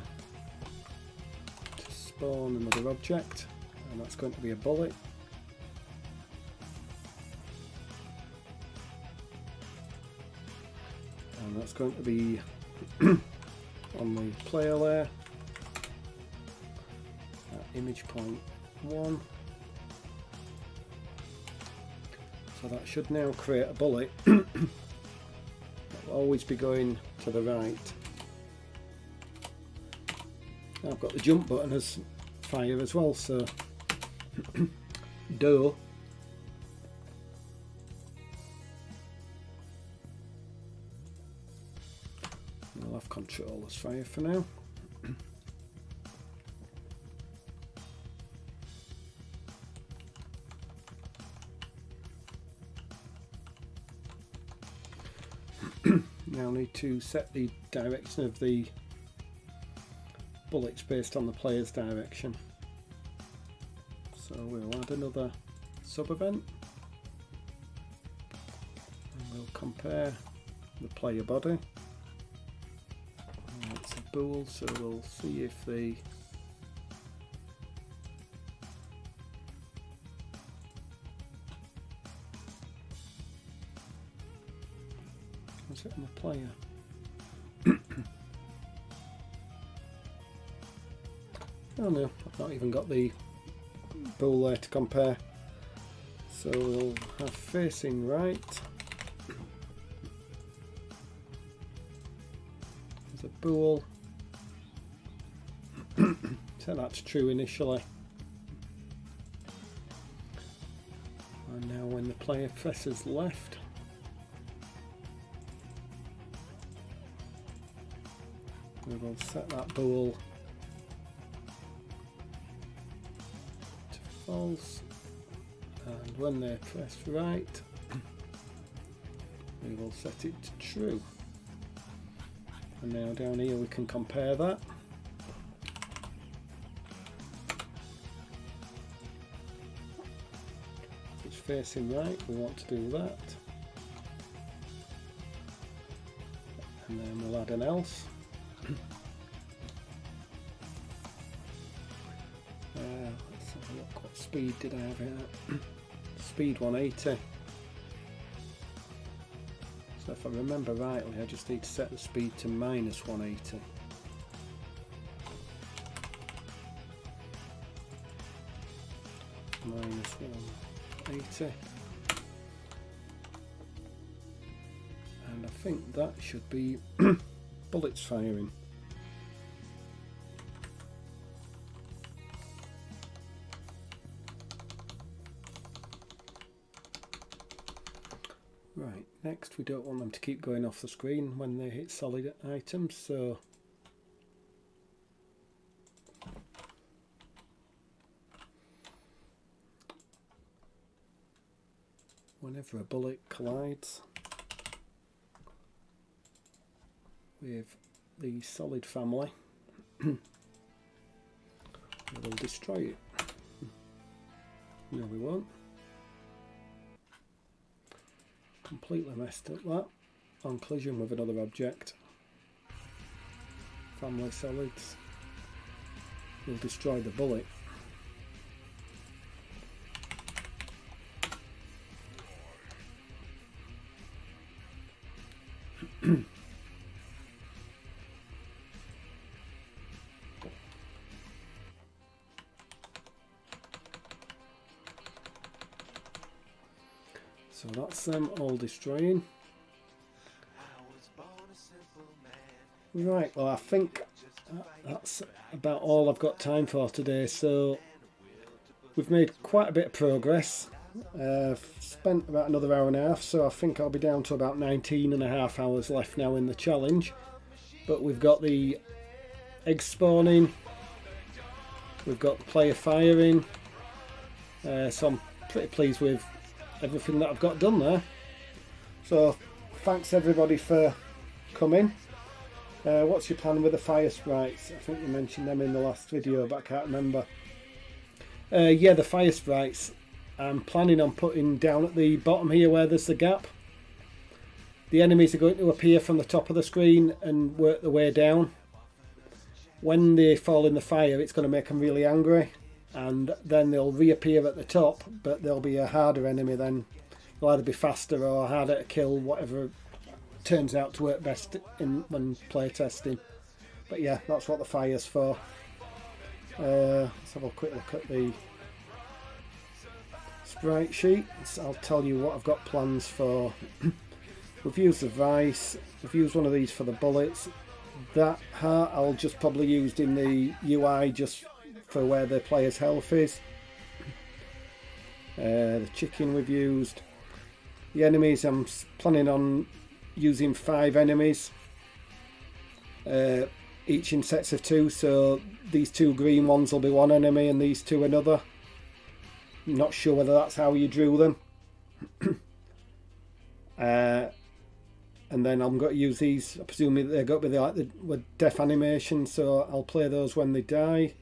to spawn another object, and that's going to be a bullet. And that's going to be on the player layer at image point 1. So that should now create a bullet. It will always be going to the right. I've got the jump button as fire as well, so duh. I'll have control as fire for now. Now I need to set the direction of the bullets based on the player's direction. So we'll add another sub-event and we'll compare the player body. It's a bool, so we'll see if the what's it on the player? Oh no, I've not even got the bool there to compare. So we'll have facing right. There's a bool. So that's true initially. And now when the player presses left, we will set that bool to false, and when they press right, we will set it to true. And now down here we can compare that. It's facing right, we want to do that. And then we'll add an else. Let's have a look, what speed did I have it at? Speed 180. So if I remember rightly, I just need to set the speed to minus 180. Minus 180. And I think that should be bullets firing. Right, next we don't want them to keep going off the screen when they hit solid items, so whenever a bullet collides with the solid family, we'll destroy it. No, we won't. Completely messed up that on collision with another object. Family solids will destroy the bullet. So that's them all destroying. Right, well I think that's about all I've got time for today. So we've made quite a bit of progress. Spent about another hour and a half, so I think I'll be down to about 19.5 hours left now in the challenge. But we've got the egg spawning, we've got the player firing, so I'm pretty pleased with everything that I've got done there. So thanks everybody for coming. What's your plan with the fire sprites? I think you mentioned them in the last video, but I can't remember. Yeah, the fire sprites I'm planning on putting down at the bottom here where there's the gap. The enemies are going to appear from the top of the screen and work their way down. When they fall in the fire, it's going to make them really angry, and then they'll reappear at the top, but they'll be a harder enemy then. They'll either be faster or harder to kill, whatever turns out to work best when play testing. But yeah, that's what the fire's for. Let's have a quick look at the sprite sheet. I'll tell you what I've got plans for. We've used the vice, we've used one of these for the bullets. That heart I'll just probably use in the UI just for where the player's health is. The chicken we've used. The enemies, I'm planning on using 5 enemies, each in sets of 2, so these 2 green ones will be one enemy and these 2 another. I'm not sure whether that's how you drew them. And then I'm going to use these, presumably they're going to be like the death animation, so I'll play those when they die.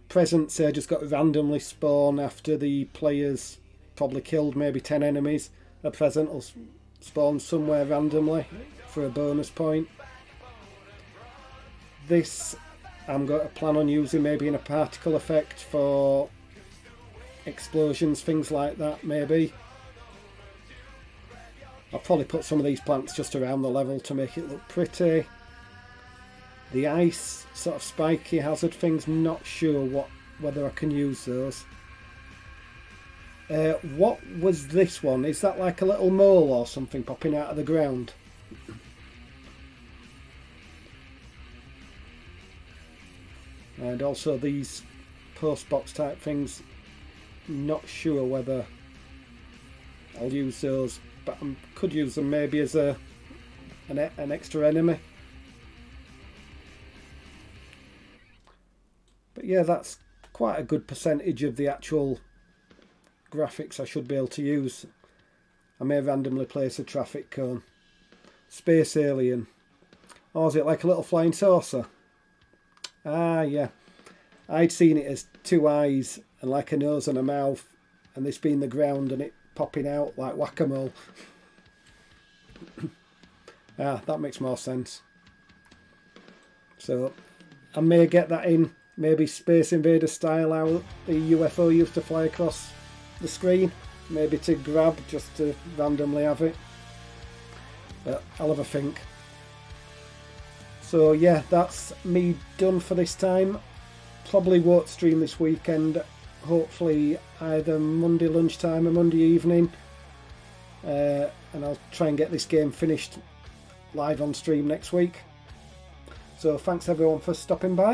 Presents, I just got to randomly spawn after the player's probably killed maybe 10 enemies. A present will spawn somewhere randomly for a bonus point. This I'm going to plan on using maybe in a particle effect for explosions, things like that maybe. I'll probably put some of these plants just around the level to make it look pretty. The ice sort of spiky hazard things, not sure whether I can use those. What was this one? Is that like a little mole or something popping out of the ground? And also these post box type things, not sure whether I'll use those, but I could use them maybe as an extra enemy. But yeah, that's quite a good percentage of the actual graphics I should be able to use. I may randomly place a traffic cone. Space alien. Or is it like a little flying saucer? Ah, yeah. I'd seen it as 2 eyes and like a nose and a mouth, and this being the ground and it popping out like whack-a-mole. Ah, that makes more sense. So I may get that in, maybe Space Invader style, how the UFO used to fly across the screen. Maybe to grab, just to randomly have it. But I'll have a think. So yeah, that's me done for this time. Probably won't stream this weekend. Hopefully either Monday lunchtime or Monday evening. And I'll try and get this game finished live on stream next week. So thanks everyone for stopping by.